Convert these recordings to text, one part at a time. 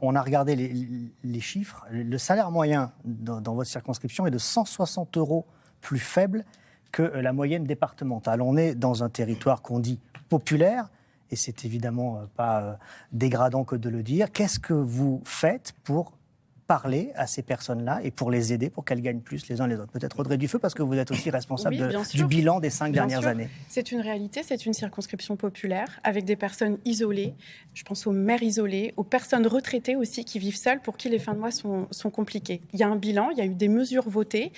On a regardé les chiffres. Le salaire moyen dans votre circonscription est de 160 € plus faible que la moyenne départementale. On est dans un territoire qu'on dit populaire, et c'est évidemment pas dégradant que de le dire. Qu'est-ce que vous faites pour parler à ces personnes-là et pour les aider, pour qu'elles gagnent plus les uns les autres? Peut-être Audrey Dufeu, parce que vous êtes aussi responsable du bilan des 5 dernières années. C'est une réalité, c'est une circonscription populaire avec des personnes isolées. Je pense aux mères isolées, aux personnes retraitées aussi qui vivent seules, pour qui les fins de mois sont compliquées. Il y a un bilan, il y a eu des mesures votées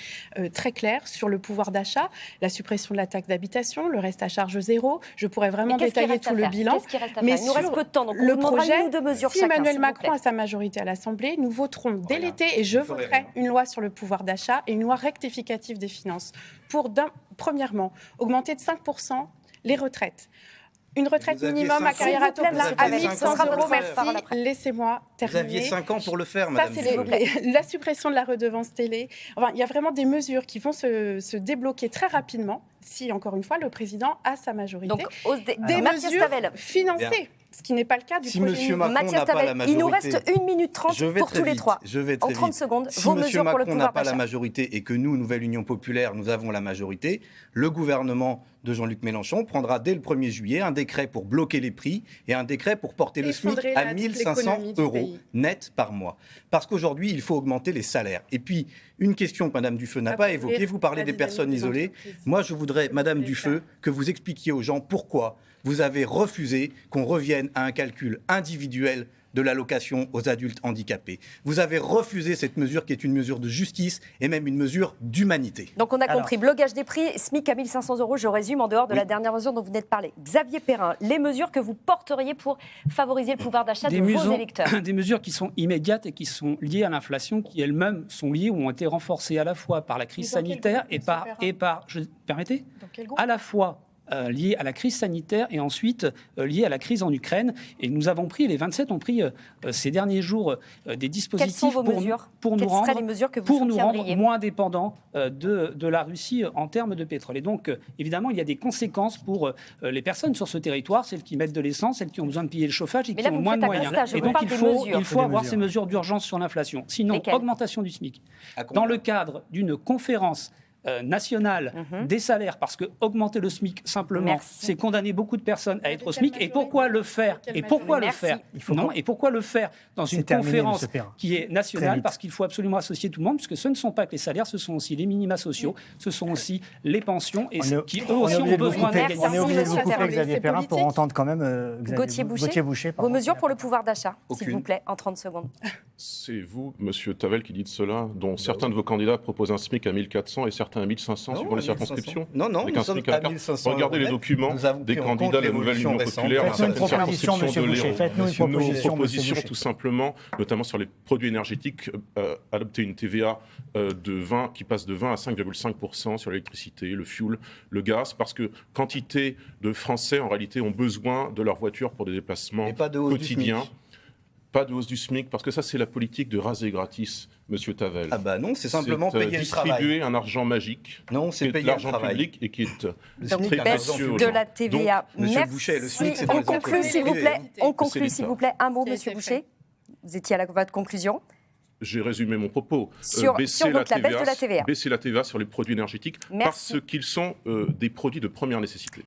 très claires sur le pouvoir d'achat, la suppression de la taxe d'habitation, le reste à charge zéro. Je pourrais vraiment détailler tout le bilan. Mais il nous reste peu de temps, donc on le demandera projet, une ou deux mesures si chacun, Emmanuel Macron a sa majorité à l'Assemblée, nous voterons dès l'été et je voterai une loi sur le pouvoir d'achat et une loi rectificative des finances pour, premièrement, augmenter de 5% les retraites. Une retraite minimum à carrière à taux plein à 1 100 €. Merci. Laissez-moi terminer. Vous aviez 5 ans pour le faire, madame. Ça, c'est la suppression de la redevance télé. Enfin, il y a vraiment des mesures qui vont se débloquer très rapidement si, encore une fois, le président a sa majorité. Donc, des mesures financées. Ce qui n'est pas le cas du projet. Si M. Macron n'a pas la majorité... Il nous reste 1 minute 30 pour tous les trois. Je vais très en 30 vite. secondes, si vos M. mesures pour le Macron pouvoir n'a pas la d'achat. majorité et que nous, Nouvelle Union Populaire, nous avons la majorité, le gouvernement de Jean-Luc Mélenchon prendra dès le 1er juillet un décret pour bloquer les prix et un décret pour porter le SMIC à 1 500 € net par mois. Parce qu'aujourd'hui, il faut augmenter les salaires. Et puis, une question que Mme Dufeu n'a pas évoquée, vous parlez des personnes isolées. Moi, je voudrais, Mme Dufeu, que vous expliquiez aux gens pourquoi vous avez refusé qu'on revienne à un calcul individuel de l'allocation aux adultes handicapés. Vous avez refusé cette mesure qui est une mesure de justice et même une mesure d'humanité. Donc on a compris, blocage des prix, SMIC à 1 500 €, je résume en dehors de la dernière mesure dont vous venez de parler. Xavier Perrin, les mesures que vous porteriez pour favoriser le pouvoir d'achat de vos électeurs. Des mesures qui sont immédiates et qui sont liées à l'inflation, qui elles-mêmes sont liées ou ont été renforcées à la fois par la crise sanitaire et par permettez, à la fois liées à la crise sanitaire et ensuite liées à la crise en Ukraine. Et nous avons pris, les 27 ont pris ces derniers jours des dispositifs pour nous rendre moins dépendants de la Russie en termes de pétrole. Et donc, évidemment, il y a des conséquences pour les personnes sur ce territoire, celles qui mettent de l'essence, celles qui ont besoin de payer le chauffage et qui ont moins de moyens. Et donc, il faut avoir ces mesures d'urgence sur l'inflation. Sinon, augmentation du SMIC. Dans le cadre d'une conférence nationale des salaires, parce que augmenter le SMIC simplement, c'est condamner beaucoup de personnes à être au SMIC. Et pourquoi le faire dans une conférence qui est nationale? Parce qu'il faut absolument associer tout le monde, puisque ce ne sont pas que les salaires, ce sont aussi les minima sociaux, ce sont aussi les pensions, et qui eux aussi ont besoin d'être gagnants. On est obligé de vous couper, Xavier Perrin, pour entendre quand même Gauthier Boucher. Vos mesures pour le pouvoir d'achat, s'il vous plaît, en 30 secondes. C'est vous, Monsieur Tavel, qui dites cela, dont certains de vos candidats proposent un SMIC à 1 400 et certains à 1 500 suivant les circonscriptions. Non, nous sommes à 1 500. Regardez les documents des candidats de la Nouvelle Union Populaire dans certaines circonscriptions de Léon. Faites-nous une proposition tout simplement, notamment sur les produits énergétiques, adopter une TVA qui passe de 20 à 5,5% sur l'électricité, le fioul, le gaz, parce que quantité de Français, en réalité, ont besoin de leur voiture pour des déplacements quotidiens. Pas de hausse du SMIC, parce que ça, c'est la politique de raser gratis, Monsieur Tavel. Ah bah non, c'est simplement payer le travail. Distribuer un argent magique, non, c'est payer l'argent public et qui est très précieux de la TVA. Monsieur Boucher, le SMIC, c'est dans les entreprises privées. On conclut, s'il vous plaît. Un mot, Monsieur Boucher. Vous étiez à votre conclusion. J'ai résumé mon propos. Baisser la TVA sur les produits énergétiques parce qu'ils sont des produits de première nécessité.